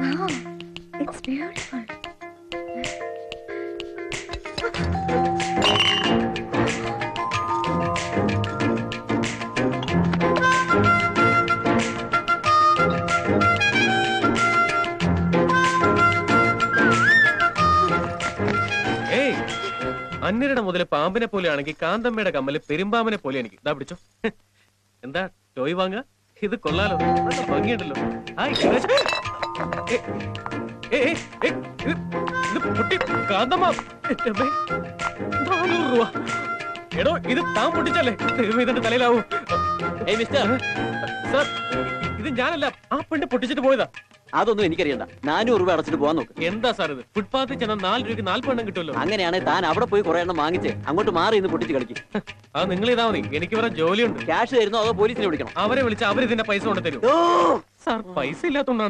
Wow, it's beautiful. ഏയ്, അന്യരുടെ മുതല് പാമ്പിനെ പോലെയാണെങ്കിൽ കാന്തമ്മയുടെ കമ്മല് പെരുമ്പാമ്പിനെ പോലെ എനിക്ക് ഇതാ പിടിച്ചോ. എന്താ ടോയ് വാങ്ങ? ഇത് കൊള്ളാലോ, നല്ല ഭംഗിയുണ്ടല്ലോ. ഹായ് ഗണേശ്. ഇത് പൊട്ടി കാന്തമ്മ. 400 രൂപ. എടോ, ഇത് താൻ പൊട്ടിച്ചല്ലേ? ഇതിന്റെ തലയിലാവൂ. മിസ്റ്റർ സാർ, ഇത് ഞാനല്ല, ആ പെണ്ണ് പൊട്ടിച്ചിട്ട് പോയതാ. അതൊന്നും എനിക്കറിയണ്ട. 400 രൂപ അടച്ചിട്ട് പോവാൻ നോക്ക്. എന്താ സാർ ഇത്? ഫുട്പാത്തിൽ ചെന്ന 4 രൂപയ്ക്ക് 40 എണ്ണം കിട്ടുമല്ലോ. അങ്ങനെയാണ് താൻ അവിടെ പോയി കുറെ എണ്ണം വാങ്ങിച്ച് അങ്ങോട്ട് മാറി ഇന്ന് പൊട്ടിച്ച് കളിക്കും. അത് നിങ്ങൾ ഇതാ മതി, എനിക്ക് വേറെ ജോലിയുണ്ട്. ക്യാഷ് തരുന്നോ അതോ പോലീസിനെ വിളിക്കണം? അവരെ വിളിച്ച് അവരിതിന്റെ പൈസ കൊണ്ട് തരും. സാർ, പൈസ ഇല്ലാത്തതുകൊണ്ടാണ്